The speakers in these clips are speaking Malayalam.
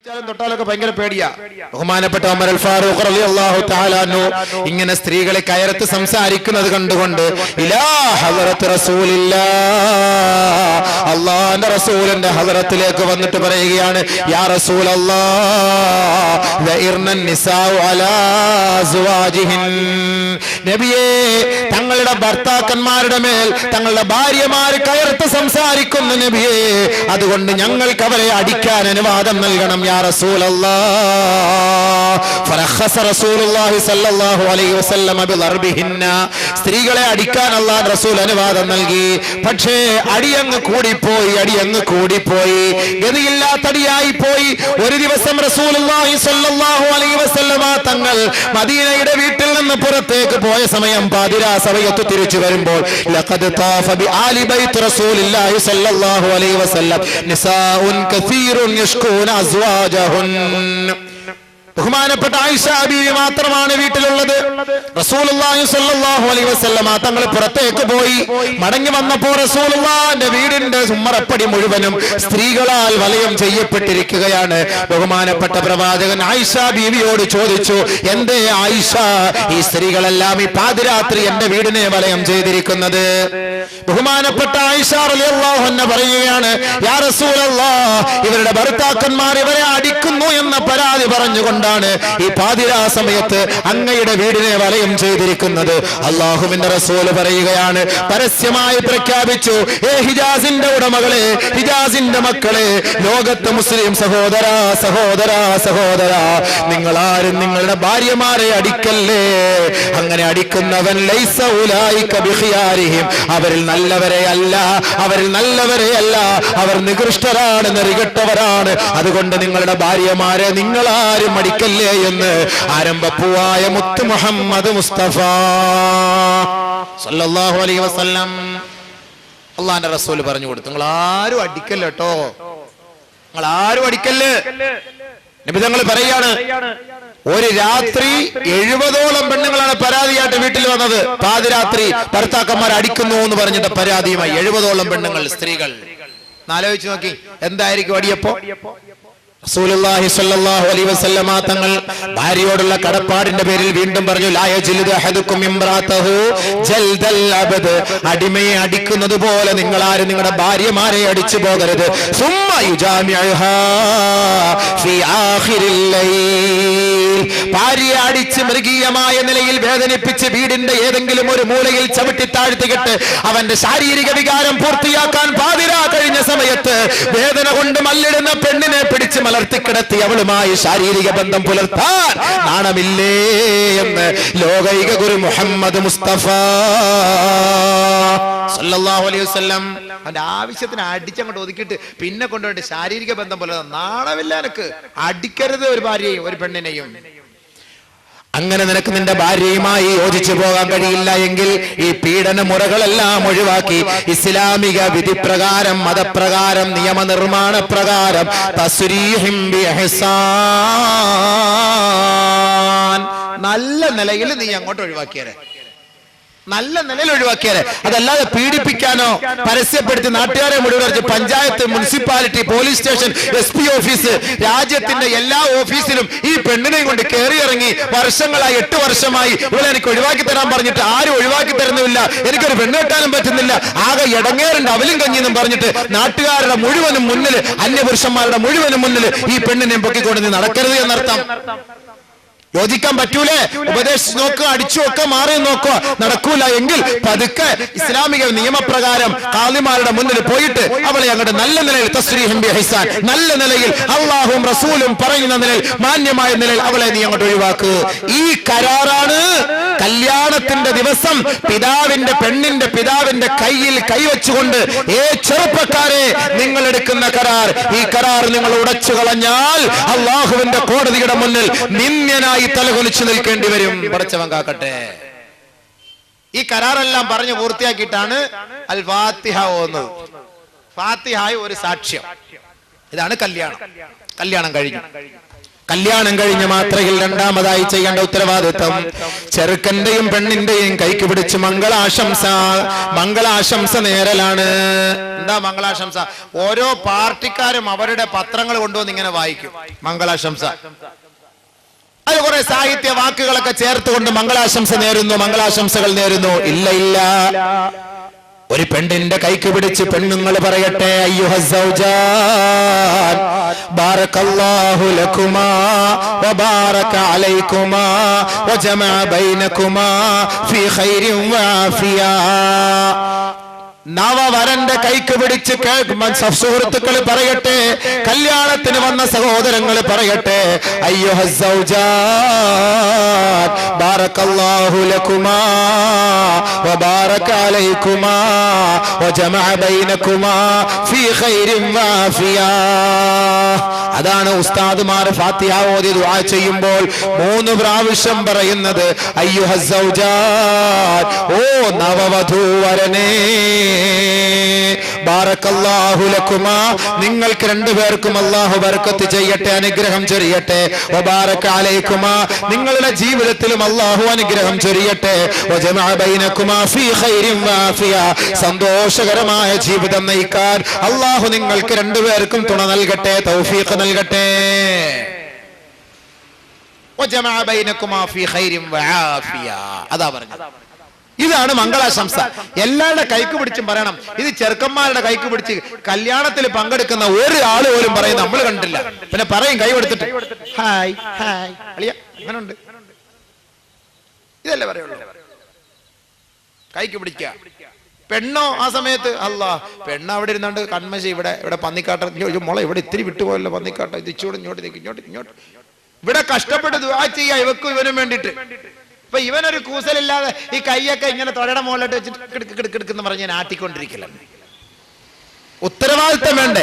തൊട്ടാലൊക്കെ ഭയങ്കര പേടിയാ. ബഹുമാനപ്പെട്ട ഉമർ അൽ ഫാറൂഖ് റളിയല്ലാഹു തആല അൻഹു ഇങ്ങനെ സ്ത്രീകളെ കയർത്ത് സംസാരിക്കുന്നത് കണ്ടുകൊണ്ട് ഇലാ ഹദറത്ത് റസൂലില്ലാഹ്, അല്ലാഹുവിന്റെ റസൂലിന്റെ ഹദറത്തിലേക്ക് വന്നിട്ട് പറയുകയാണ്, യാ റസൂലല്ലാഹ് വഇർനൻ നിസാഉ അലാ അസ്വാജിഹിൻ, നബിയേ തങ്ങളുടെ ഭർത്താക്കന്മാരുടെ മേൽ തങ്ങളുടെ ഭാര്യമാർ കയർത്ത് സംസാരിക്കുന്നു നബിയേ, അതുകൊണ്ട് ഞങ്ങൾക്ക് അവരെ അടിക്കാൻ അനുവാദം നൽകണം യാ റസൂലല്ലാഹ്. ഫറഖസ റസൂലുള്ളാഹി സ്വല്ലല്ലാഹു അലൈഹി വസല്ലം ബിളർബിഹിന്ന, സ്ത്രീകളെ അടിക്കാൻ അല്ലാഹുവിന്റെ റസൂൽ അനുവാദം നൽകി. പക്ഷേ അടിയങ്ങ് കൂടിപ്പോയി, ഗതിയില്ലാത്തടിയായി പോയി. ഒരു ദിവസം റസൂലുള്ളാഹി സ്വല്ലല്ലാഹു അലൈഹി വസല്ലം തങ്ങൾ മദീനയുടെ വീട്ടിൽ നിന്ന് പുറത്തേക്ക് പോയ സമയം പാതിരാ സമയത്ത് തിരിച്ചു വരുമ്പോൾ ലഖദ് താഫ ബി ആലി ബൈത്ത് റസൂലില്ലാഹി സ്വല്ലല്ലാഹു അലൈഹി വസല്ലം നിസാഉൻ കസീറുൻ യഷ്കൂന അസ്വാജഹുൻ. ബഹുമാനപ്പെട്ട ആയിഷ ബീവി മാത്രമാണ് വീട്ടിലുള്ളത്. റസൂലുള്ളാഹി സ്വല്ലല്ലാഹു അലൈഹി വസല്ലം തങ്ങൾ പുറത്തേക്ക് പോയി. മടങ്ങി വന്നപ്പോൾ റസൂലുള്ളാഹിന്റെ വീടിന്റെ ഉമ്മറപ്പടി മുഴുവനും സ്ത്രീകളാൽ വലയം ചെയ്യപ്പെട്ടിരിക്കുകയാണ്. ബഹുമാനപ്പെട്ട പ്രവാചകൻ ആയിഷ ബീവിയോട് ചോദിച്ചു, എന്തേ ആയിഷ ഈ സ്ത്രീകളെല്ലാം ഈ പാതിരാത്രി എന്റെ വീടിനെ വലയം ചെയ്തിരിക്കുന്നത്? ബഹുമാനപ്പെട്ട ആയിഷ റളിയല്ലാഹു അൻഹ പറയുകയാണ്, യാ റസൂലല്ലാഹ്, ഇവരുടെ ഭർത്താക്കന്മാർ ഇവരെ അടിക്കുന്നു എന്ന പരാതി പറഞ്ഞുകൊണ്ട് ഈ പാതിരാ സമയത്ത് അങ്ങയുടെ വീടിനെ വലയം ചെയ്തിരിക്കുന്നത്. അല്ലാഹുവിന്റെ റസൂൽ പറയുകയാണ്, പരസ്യമായി പ്രഖ്യാപിച്ചു, ഏ ഹിജാസിന്റെ ഉടമകളെ, ഹിജാസിന്റെ മക്കളെ, ലോകത്തെ മുസ്ലിം സഹോദരാ, നിങ്ങളാരും നിങ്ങളുടെ ഭാര്യമാരെ അടിക്കല്ലേ. അങ്ങനെ അടിക്കുന്നവൻ ലൈസ ഉലൈക ബിഖിയാരിഹിം, അവരിൽ നല്ലവരെ അല്ല, അവർ നികൃഷ്ടരാണ്, നെറികെട്ടവരാണ്. അതുകൊണ്ട് നിങ്ങളുടെ ഭാര്യമാരെ നിങ്ങളാരും അടിക്കല്ലേ എന്ന് ആരംഭപ്പൂവായ മുത്ത് മുഹമ്മദ് മുസ്തഫ സല്ലല്ലാഹു അലൈഹി വസല്ലം അല്ലാഹുവിന്റെ റസൂൽ പറഞ്ഞു കൊടുത്തു, നിങ്ങൾ ആരും അടിക്കല്ല കേട്ടോ, നിങ്ങൾ ആരും അടിക്കല്ലേ. നബി തങ്ങൾ പറയാണ്, ഒരു രാത്രി 70ഓളം പെണ്ണുങ്ങളാണ് പരാതിയായിട്ട് വീട്ടിൽ വന്നത്. പാതിരാത്രി ഭർത്താക്കന്മാർ അടിക്കുന്നു എന്ന് പറഞ്ഞിട്ട് പരാതിയുമായി 70ഓളം പെണ്ണുങ്ങൾ, സ്ത്രീകൾ. ആലോചിച്ച് നോക്കി, എന്തായിരിക്കും അടിയപ്പോ? റസൂലുള്ളാഹി സ്വല്ലല്ലാഹു അലൈഹി വസല്ലമ തങ്ങൾ ഭാര്യയോടുള്ള കടപ്പാടിന്റെ പേരിൽ വീണ്ടും പറഞ്ഞു, ലാ യജ്ലിദു അഹദുക്കും ഇംറാതഹു ജൽദൽ അബദ്, അടിമയെ അടിക്കുന്നത് പോലെ നിങ്ങൾ ആരും നിങ്ങളുടെ ഭാര്യമാരെ അടിച്ചു പോകരുത്. സുമ്മ യുജാമിഉഹാ ഫീ ആഖിരിൽ ലൈൽ, ഭാര്യയെ അടിച്ച് മൃഗീയമായ നിലയിൽ വേദനിപ്പിച്ച് വീടിന്റെ ഏതെങ്കിലും ഒരു മൂലയിൽ ചവിട്ടി താഴ്ത്തിയിട്ട് അവന്റെ ശാരീരിക വികാരം പൂർത്തിയാക്കാൻ പാതിരാ കഴിഞ്ഞ സമയത്ത് വേദന കൊണ്ട് മല്ലിടുന്ന പെണ്ണിനെ പിടിച്ച് മലർത്തിക്കിടത്തി അവളുമായി ശാരീരിക ബന്ധം പുലർത്താൻ നാണമില്ലേ എന്ന് ലോകൈക ഗുരു മുഹമ്മദ് മുസ്തഫ സല്ലല്ലാഹു അലൈഹി വസല്ലം അവന്റെ ആവശ്യത്തിന് അടിച്ചങ്ങോട്ട് ഒതുക്കിയിട്ട് പിന്നെ കൊണ്ടുപോയിട്ട് ശാരീരിക ബന്ധം പുലർത്താൻ നാണമില്ല. എനിക്ക് അടിക്കരുത് ഒരു ഭാര്യയെയും ഒരു പെണ്ണിനെയും. അങ്ങനെ നിനക്ക് നിന്റെ ഭാര്യയുമായി യോജിച്ചു പോകാൻ കഴിയില്ല എങ്കിൽ ഈ പീഡന മുറകളെല്ലാം ഒഴിവാക്കി ഇസ്ലാമിക വിധിപ്രകാരം, മതപ്രകാരം, നിയമനിർമ്മാണ പ്രകാരം തസ്രീഹിം ബിഇഹ്സാൻ, നല്ല നിലയിൽ നീ അങ്ങോട്ട് ഒഴിവാക്കിയേ, നല്ല നിലയിൽ ഒഴിവാക്കിയാലേ. അതല്ലാതെ പീഡിപ്പിക്കാനോ പരസ്യപ്പെടുത്തി നാട്ടുകാരെ മുഴുവൻ panchayat, municipality, police station, SP office, രാജ്യത്തിന്റെ എല്ലാ ഓഫീസിലും ഈ പെണ്ണിനെയും കൊണ്ട് കയറിയിറങ്ങി വർഷങ്ങളായി, 8 വർഷമായി ഇവിടെ എനിക്ക് ഒഴിവാക്കി തരാൻ പറഞ്ഞിട്ട് ആരും ഒഴിവാക്കി തരുന്നില്ല, എനിക്കൊരു പെണ്ണ് കെട്ടാനും പറ്റുന്നില്ല, ആകെ ഇടങ്ങേറുണ്ട് അവലും കഞ്ഞിന്നും പറഞ്ഞിട്ട് നാട്ടുകാരുടെ മുഴുവനും മുന്നിൽ, അന്യപുരുഷന്മാരുടെ മുഴുവനും മുന്നിൽ ഈ പെണ്ണിനെ പൊക്കിക്കൊണ്ട് നീ നടക്കരുത് എന്നർത്ഥം. യോജിക്കാൻ പറ്റൂലേ? ഉപദേശിച്ച് നോക്കുക, അടിച്ചു നോക്കുക, മാറി നോക്കുക. നടക്കൂല എങ്കിൽ പതുക്കെ ഇസ്ലാമിക നിയമപ്രകാരം ഖാദിമാരുടെ മുന്നിൽ പോയിട്ട് അവളെ അങ്ങോട്ട് നല്ല നിലയിൽ തസ്രീഹും ബിഇഹ്സാൻ, നല്ല നിലയിൽ അള്ളാഹും റസൂലും പറയുന്ന നിലയിൽ, മാന്യമായ നിലയിൽ അവളെ നീ അങ്ങോട്ട് ഒഴിവാക്കുക. ഈ കരാറാണ് കല്യാണത്തിന്റെ ദിവസം പെണ്ണിന്റെ പിതാവിന്റെ കയ്യിൽ കൈവച്ചുകൊണ്ട്, ഏ ചെറുപ്പക്കാരെ നിങ്ങൾ എടുക്കുന്ന കരാർ, ഈ കരാർ നിങ്ങൾ ഉടച്ചു കളഞ്ഞാൽ അള്ളാഹുവിന്റെ കോടതിയുടെ മുന്നിൽ നിന്ദ്യനായി തലകുനിച്ചു നിൽക്കേണ്ടി വരും. പടച്ചവൻ കാക്കട്ടെ. ഈ കരാറെല്ലാം പറഞ്ഞു പൂർത്തിയാക്കിയിട്ടാണ് അൽ ഫാത്തിഹ ഓതുന്നത്. ഫാത്തിഹായ ഒരു സാക്ഷ്യം. ഇതാണ് കല്യാണം. കല്യാണം കഴിഞ്ഞു. കല്യാണം കഴിഞ്ഞ മാത്രയിൽ രണ്ടാമതായി ചെയ്യേണ്ട ഉത്തരവാദിത്വം ചെറുക്കന്റെയും പെണ്ണിന്റെയും കൈക്ക് പിടിച്ച് മംഗളാശംസ നേരലാണ്. എന്താ മംഗളാശംസ? ഓരോ പാർട്ടിക്കാരും അവരുടെ പത്രങ്ങൾ കൊണ്ടുവന്ന് ഇങ്ങനെ വായിക്കും മംഗളാശംസ. അത് കുറെ സാഹിത്യ വാക്കുകളൊക്കെ ചേർത്തുകൊണ്ട് മംഗളാശംസകൾ നേരുന്നു. ഇല്ല, ഒരു പെണ്ണിന്റെ കൈക്ക് പിടിച്ച് പെണ്ണുങ്ങൾ പറയട്ടെ, അയ്യുഹസ്സൗജാൻ ബാറകല്ലാഹു ലകുമാ വബാറക അലൈകുമാ വജമഅ ബൈനകുമാ ഫീ ഖൈരിൻ വആഫിയ. നവവരന്റെ കൈക്ക് പിടിച്ച് സുഹൃത്തുക്കൾ പറയട്ടെ, കല്യാണത്തിന് വന്ന സഹോദരങ്ങൾ പറയട്ടെ, അയ്യുഹസ്സൗജാൻ ബാറകല്ലാഹു ലകുമാ വബാറക അലൈകുമാ വജമഅ ബൈനകുമാ ഫീ ഖൈരിൻ വആഫിയ. അതാണ് ഉസ്താദുമാർ ഫാത്തിഹ ഓതി ദുആ ചെയ്യുമ്പോൾ 3 പ്രാവശ്യം പറയുന്നത്, അയ്യുഹസ്സൗജാൻ, ഓ നവവധൂവരനേ, ബാറകല്ലാഹു ലകുമാ, നിങ്ങൾക്ക് രണ്ടുപേർക്കും അല്ലാഹു ബർക്കത്ത് ചെയ്യട്ടെ, അനുഗ്രഹം ചൊരിയട്ടെ. വബാറക അലൈകുമാ, നിങ്ങളുടെ ജീവിതത്തിലും അല്ലാഹു അനുഗ്രഹം ചൊരിയട്ടെ. വജമഅ ബൈനകുമാ ഫീ ഖൈരിൻ വആഫിയ, സന്തോഷകരമായ ജീവിതം നയിക്കാൻ അല്ലാഹു നിങ്ങൾക്ക് രണ്ടുപേർക്കും തുണ നൽകട്ടെ, തൗഫീഖ് നൽകട്ടെ. വജമഅ ബൈനകുമാ ഫീ ഖൈരിൻ വആഫിയ, അതാ പറഞ്ഞത്. ഇതാണ് മംഗളാശംസ. എല്ലാവരുടെ കൈക്ക് പിടിച്ചും പറയണം. ഇത് ചെറുക്കന്മാരുടെ കൈക്ക് പിടിച്ച് കല്യാണത്തിൽ പങ്കെടുക്കുന്ന ഒരാൾ പോലും പറയും നമ്മൾ കണ്ടില്ല. പിന്നെ പറയും കൈ കൊടുത്തിട്ട്, ഹായ് ഹായ് അളിയ, അങ്ങനെ ഉണ്ട്. ഇതല്ലേ പറയുള്ളൂ, കൈക്ക് പിടിക്കുക. പെണ്ണോ ആ സമയത്ത് അല്ലാ, പെണ്ണ് അവിടെ ഇരുന്നോണ്ട് കൺമശി ഇവിടെ പന്നിക്കാട്ട മുള ഇവിടെ ഇത്തിരി വിട്ടുപോയല്ലോ പന്നിക്കാട്ട, ഇത് ഇച്ചോട് ഇങ്ങോട്ട് ഇവിടെ കഷ്ടപ്പെട്ട് ദുആ ചെയ്യാ ഇവക്കും ഇവനും വേണ്ടിട്ട്. ഇപ്പൊ ഇവനൊരു കൂസലില്ലാതെ ഈ കൈയൊക്കെ ഇങ്ങനെ തൊടയുടെ മുകളിലിട്ട് വെച്ചിട്ട് കിടക്കുന്ന പറഞ്ഞ് ഞാൻ ആട്ടിക്കൊണ്ടിരിക്കലാണ്. ഉത്തരവാദിത്തം വേണ്ടേ?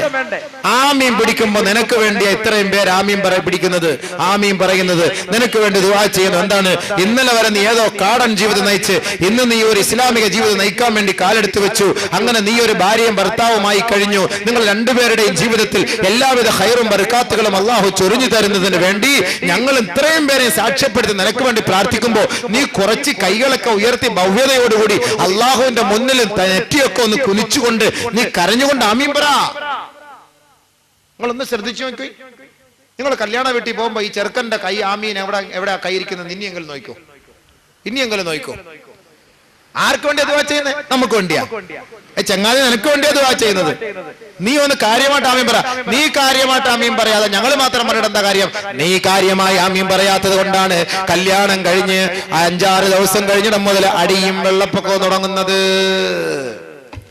ആമീൻ പിടിക്കുമ്പോ നിനക്ക് വേണ്ടിയാ ഇത്രയും പേര് ആമീൻ പിടിക്കുന്നത്, ആമീൻ പറയുന്നത്, നിനക്ക് വേണ്ടി ദുആ ചെയ്യുന്നു. എന്താണ്? ഇന്നലെ വരെ നീ ഏതോ കാടൻ ജീവിതം നയിച്ച് ഇന്ന് നീ ഒരു ഇസ്ലാമിക ജീവിതം നയിക്കാൻ വേണ്ടി കാലെടുത്ത് വെച്ചു. അങ്ങനെ നീ ഒരു ഭാര്യയും ഭർത്താവുമായി കഴിഞ്ഞു. നിങ്ങൾ രണ്ടുപേരുടെയും ജീവിതത്തിൽ എല്ലാവിധ ഖൈറും ബർക്കാത്തുകളും അല്ലാഹു ചൊരിഞ്ഞു തരുന്നതിന് വേണ്ടി ഞങ്ങൾ ഇത്രയും പേരെ സാക്ഷ്യപ്പെടുത്തി നിനക്ക് വേണ്ടി പ്രാർത്ഥിക്കുമ്പോൾ നീ കുറച്ച് കൈകളൊക്കെ ഉയർത്തി ഭവ്യതയോടുകൂടി അല്ലാഹുവിന്റെ മുന്നിൽ നെറ്റിയൊക്കെ ഒന്ന് കുനിച്ചുകൊണ്ട് നീ കരഞ്ഞുകൊണ്ട് ആമീൻ പറ. നിങ്ങളൊന്ന് ശ്രദ്ധിച്ചു നോക്കി. നിങ്ങൾ കല്യാണ വീട്ടിൽ പോകുമ്പോ ഈ ചെറുക്കന്റെ കൈ ആമീൻ എവിടെ കൈ ഇരിക്കുന്നത് ഇനിയെങ്കിലും നോക്കോ. ആർക്ക് വേണ്ടിയാ ദുആ ചെയ്യുന്നത്? നമുക്ക് വേണ്ടിയാ. ചങ്ങാതി നിനക്ക് വേണ്ടിയാ ദുആ ചെയ്യുന്നത്. നീ ഒന്ന് കാര്യമായിട്ട് ആമീൻ പറ. നീ കാര്യമായിട്ട് ആമീൻ പറയാതെ ഞങ്ങൾ മാത്രം പറയേണ്ട എന്താ കാര്യം? നീ കാര്യമായി ആമീൻ പറയാത്തത് കൊണ്ടാണ് കല്യാണം കഴിഞ്ഞ് 5-6 ദിവസം കഴിഞ്ഞിടം മുതൽ അടിയും വെള്ളപ്പൊക്കവും തുടങ്ങുന്നത്.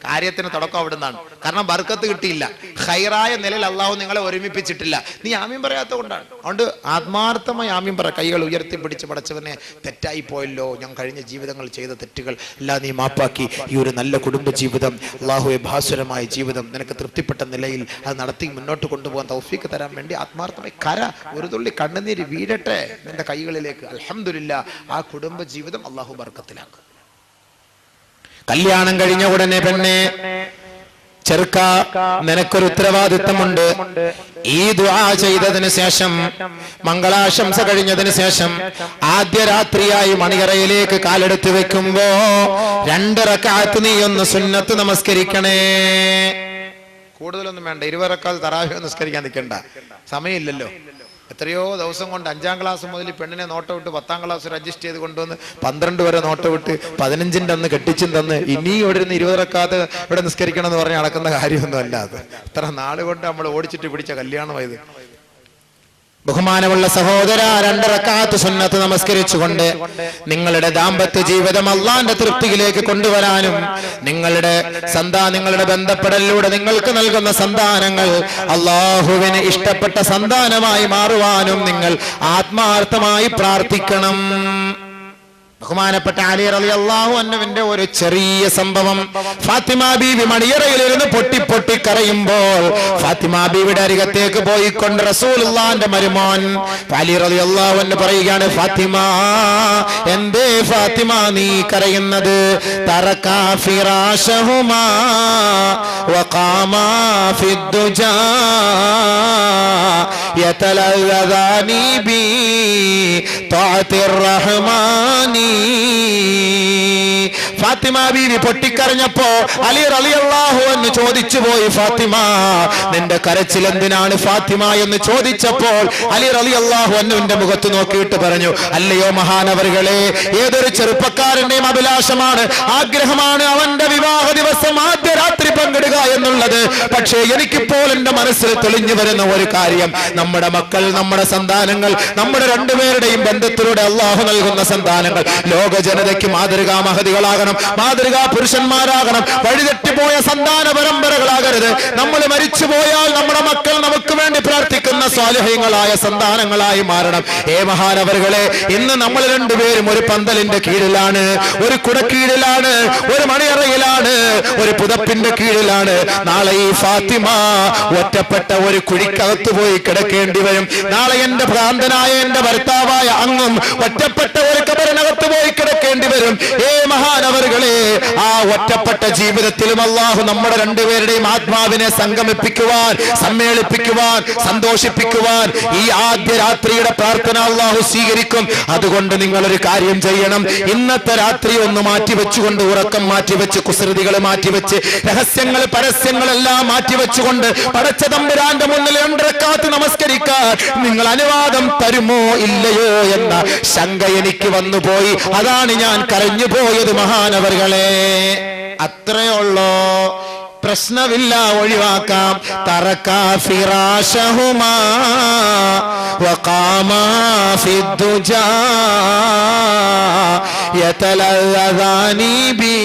കാര്യത്തിന് തുടക്കം അവിടെ നിന്നാണ്. കാരണം ബർക്കത്ത് കിട്ടിയില്ല, ഖൈറായ നിലയിൽ അള്ളാഹു നിങ്ങളെ ഒരുമിപ്പിച്ചിട്ടില്ല. നീ ആമീൻ പറയാത്തത് കൊണ്ടാണ്. അതുകൊണ്ട് ആത്മാർത്ഥമായി ആമീൻ പറ. കൈകൾ ഉയർത്തി പിടിച്ച് പടച്ചവനെ, തെറ്റായി പോയല്ലോ, ഞാൻ കഴിഞ്ഞ ജീവിതങ്ങൾ ചെയ്ത തെറ്റുകൾ എല്ലാം നീ മാപ്പാക്കി ഈ ഒരു നല്ല കുടുംബ ജീവിതം, അള്ളാഹുവെ ഭാസുരമായ ജീവിതം നിനക്ക് തൃപ്തിപ്പെട്ട നിലയിൽ അത് നടത്തി മുന്നോട്ട് കൊണ്ടുപോകാൻ തൗഫീക്ക് തരാൻ വേണ്ടി ആത്മാർത്ഥമായി ഒരു തുള്ളി കണ്ണുനീര് വീഴട്ടെ നിന്റെ കൈകളിലേക്ക്. അൽഹംദുലില്ലാ, ആ കുടുംബ ജീവിതം അള്ളാഹു ബർക്കത്തിലാക്കും. കല്യാണം കഴിഞ്ഞ ഉടനെ പെണ്ണെ, ചെറുക്ക, നിനക്കൊരു ഉത്തരവാദിത്തമുണ്ട്. ഈ ദുആ ചെയ്തതിന് ശേഷം, മംഗളാശംസ കഴിഞ്ഞതിന് ശേഷം ആദ്യ രാത്രിയായി മണിയറയിലേക്ക് കാലെടുത്ത് വെക്കുമ്പോ 2 റക്അത്ത് നീ ഒന്ന് സുന്നത്ത് നമസ്കരിക്കണേ. കൂടുതലൊന്നും വേണ്ട, 20 റക്അത്ത് തറാവീഹ് നിസ്കരിക്കാൻ നിൽക്കണ്ട, സമയമില്ലല്ലോ. എത്രയോ ദിവസം കൊണ്ട് 5ാം ക്ലാസ് മുതൽ പെണ്ണിനെ നോട്ടം വിട്ട് 10ാം ക്ലാസ് വരെ അഡ്ജസ്റ്റ് ചെയ്ത് കൊണ്ടുവന്ന് 12 വരെ നോട്ടം വിട്ട് 15ന്റെ അന്ന് കെട്ടിച്ചും തന്ന് ഇനി ഇവിടെ നിന്ന് 20 റക്അത്ത് ഇവിടെ നിസ്കരിക്കണം എന്ന് പറഞ്ഞ് നടക്കുന്ന കാര്യമൊന്നും അല്ല. അത് ഇത്ര നാള് കൊണ്ട് നമ്മൾ ഓടിച്ചിട്ട് പിടിച്ച കല്യാണമായത്. ബഹുമാനമുള്ള സഹോദര, 2 റക്അത്ത് സുന്നത്ത് നമസ്കരിച്ചുകൊണ്ട് നിങ്ങളുടെ ദാമ്പത്യ ജീവിതം അള്ളാന്റെ തൃപ്തിയിലേക്ക് കൊണ്ടുവരാനും നിങ്ങളുടെ ബന്ധപ്പെടലിലൂടെ നിങ്ങൾക്ക് നൽകുന്ന സന്താനങ്ങൾ അള്ളാഹുവിന് ഇഷ്ടപ്പെട്ട സന്താനമായി മാറുവാനും നിങ്ങൾ ആത്മാർത്ഥമായി പ്രാർത്ഥിക്കണം. ബഹുമാനപ്പെട്ട അലി റളിയല്ലാഹു അൻഹുവിന്റെ ഒരു ചെറിയ സംഭവം. ഫാത്തിമ ബീവി മണിയറയിലിരുന്ന് പൊട്ടി കരയുമ്പോൾ ഫാത്തിമ ബീവിയുടെ അരികത്തേക്ക് പോയിക്കൊണ്ട് റസൂലുള്ളാഹിന്റെ മരുമോൻ അലി റളിയല്ലാഹു അൻഹു പറയുകയാണ്, ഫാത്തിമ, എന്തേ ഫാത്തിമ നീ കരയുന്നത്? തറകാ ഫിറാശഹുമാ വഖാമാ ഫിദ്ദുജാ യതലദാനി ബി തഅതിർ റഹ്മാനി. ഫാത്തിമ ബീവി പൊട്ടിക്കരഞ്ഞപ്പോ അലി റളിയല്ലാഹു അൻഹു ചോദിച്ചു പോയി, ഫാത്തിമ നിന്റെ കരച്ചിൽ എന്തിനാണ് ഫാത്തിമ എന്ന് ചോദിച്ചപ്പോൾ അലി റളിയല്ലാഹു അൻഹുവിന്റെ മുഖത്ത് നോക്കിയിട്ട് പറഞ്ഞു, അല്ലയോ മഹാനവറുകളെ, ഏതൊരു ചെറുപ്പക്കാരന്റെയും അഭിലാഷമാണ്, ആഗ്രഹമാണ് അവന്റെ വിവാഹ ദിവസം ആദ്യ രാത്രി പങ്കിടുക എന്നുള്ളത്. പക്ഷേ എനിക്കിപ്പോൾ എന്റെ മനസ്സിൽ തെളിഞ്ഞു വരുന്ന ഒരു കാര്യം, നമ്മുടെ മക്കൾ, നമ്മുടെ സന്താനങ്ങൾ, നമ്മുടെ രണ്ടുപേരുടെയും ബന്ധത്തിലൂടെ അള്ളാഹു നൽകുന്ന സന്താനങ്ങൾ ലോക ജനതയ്ക്ക് മാതൃകാ മഹതികളാകണം, മാതൃകാ പുരുഷന്മാരാകണം. വഴിതെറ്റിപ്പോയ സന്താന പരമ്പരകളാകരുത്. നമ്മൾ മരിച്ചുപോയാൽ നമ്മുടെ മക്കൾ നമുക്ക് വേണ്ടി പ്രാർത്ഥിക്കുന്ന സ്വാലിഹീങ്ങളായ സന്താനങ്ങളായി മാറണം. മഹാനവറുകളെ, ഇന്ന് നമ്മൾ രണ്ടുപേരും ഒരു പന്തലിന്റെ കീഴിലാണ്, ഒരു കുടക്കീഴിലാണ്, ഒരു മണിയറയിലാണ്, ഒരു പുതപ്പിന്റെ കീഴിലാണ്. നാളെ ഈ ഫാത്തിമ ഒറ്റപ്പെട്ട ഒരു കുഴിക്കകത്ത് പോയി കിടക്കേണ്ടി വരും. നാളെ എന്റെ ഭ്രാന്തനായ എന്റെ ഭർത്താവായ അങ്ങും ഒറ്റപ്പെട്ട ഒരു കബറിനകത്ത് പോയി കിടക്കേണ്ടി വരും. മഹാനവറുകളെ, ആ ഒറ്റപ്പെട്ട ജീവിതത്തിലും അള്ളാഹു നമ്മുടെ രണ്ടുപേരുടെയും ആത്മാവിനെ സംഗമിപ്പിക്കുവാൻ, സമ്മേളിപ്പിക്കുവാൻ, സന്തോഷിപ്പിക്കുവാൻ ഈ ആദ്യ രാത്രിയുടെ പ്രാർത്ഥന അള്ളാഹു സ്വീകരിക്കും. അതുകൊണ്ട് നിങ്ങളൊരു കാര്യം ചെയ്യണം. ഇന്നത്തെ രാത്രി ഒന്ന് മാറ്റിവെച്ചുകൊണ്ട്, ഉറക്കം മാറ്റിവെച്ച്, കുസൃതികൾ മാറ്റിവെച്ച്, രഹസ്യങ്ങൾ പരസ്യങ്ങളെല്ലാം മാറ്റിവെച്ചുകൊണ്ട് പടച്ച തമ്പുരാന്റെ മുന്നിൽ 2 റക്അത്ത് നമസ്കരിക്കാൻ നിങ്ങൾ അനുവാദം തരുമോ ഇല്ലയോ എന്ന ശങ്ക എനിക്ക് വന്നുപോയി. അതാണ് ഞാൻ കരഞ്ഞു പോയത് മഹാനവറുകളെ. അത്രയുള്ളോ, പ്രശ്നമില്ല, ഒഴിവാക്കാം. തറക്കാ ഫിറാശഹുമാ വഖാമാ ഫിദ്ദുജാ യതലദാനി ബി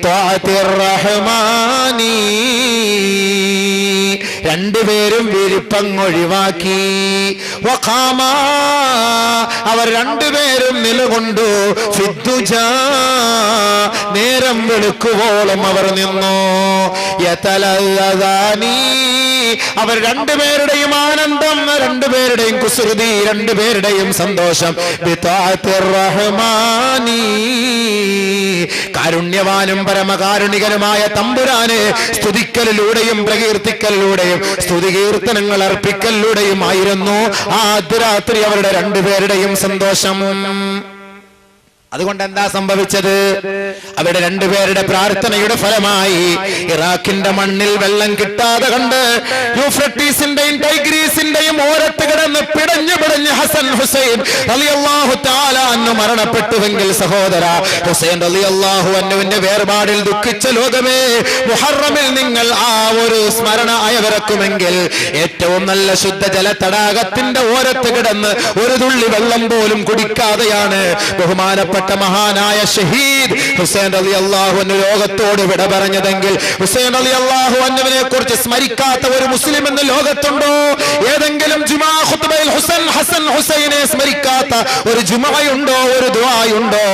തഅതിർ റഹ്മാനി. രണ്ടുപേരും വിരിപ്പങ്ങൊഴിവാക്കി. വഖാമാ, അവർ രണ്ടുപേരും നിലകൊണ്ടു. ഫിദ്ദുജാ, നേരം വെളുക്കുവോളം അവർ നിന്നു. യതലദാനി, അവർ രണ്ടുപേരുടെയും ആനന്ദം, രണ്ടുപേരുടെയും കുസൃതി, രണ്ടുപേരുടെയും സന്തോഷം ബിതഅതിർ റഹ്മാനി. കാരുണ്യവാനും പരമകാരുണികനുമായ തമ്പുരാനെ സ്തുതിക്കലിലൂടെയും പ്രകീർത്തിക്കലിലൂടെയും സ്തുതികീർത്തനങ്ങൾ അർപ്പിക്കലിലൂടെയുമായിരുന്നു ആദ്യ രാത്രി അവരുടെ രണ്ടുപേരുടെയും സന്തോഷം. അതുകൊണ്ട് എന്താ സംഭവിച്ചത്? അവരുടെ രണ്ടുപേരുടെ പ്രാർത്ഥനയുടെ ഫലമായി ഇറാഖിന്റെ മണ്ണിൽ വെള്ളം കിട്ടാതെ കണ്ട് യൂഫ്രട്ടീസിന്റെയും ടൈഗ്രീസിന്റെയും ഓരത്ത് കിടന്ന് പിടഞ്ഞു ഹസൻ ഹുസൈൻ റളിയല്ലാഹു തആല അൻഹു മരണപ്പെട്ടുവെങ്കിൽ, സഹോദര, ഹുസൈൻ റളിയല്ലാഹു അൻഹുവിന്റെ വേർപാടിൽ ദുഃഖിച്ച ലോകമേ, മുഹറമിൽ നിങ്ങൾ ആ ഒരു സ്മരണ അയവിറക്കുമെങ്കിൽ ഏറ്റവും നല്ല ശുദ്ധജല തടാകത്തിന്റെ ഓരത്ത് കിടന്ന് ഒരു തുള്ളി വെള്ളം പോലും കുടിക്കാതെയാണ് ബഹുമാനപ്പെട്ട മഹാനായ ഷഹീദ് ഹുസൈൻ റളിയല്ലാഹു അൻഹു ലോകത്തോട് വിട പറഞ്ഞതെങ്കിൽ, ഹുസൈൻ റളിയല്ലാഹു അൻഹുവിനെ കുറിച്ച് സ്മരിക്കാത്ത ഒരു മുസ്ലിം ഇന്ന് ലോകത്തുണ്ടോ? ഏതെങ്കിലും ജുമാ ഖുത്ബയിൽ ഹസൻ ഹുസൈനെ സ്മരിക്കാത്ത ഒരു ജുമയുണ്ടോ, ഒരു ദുആയുണ്ടോ?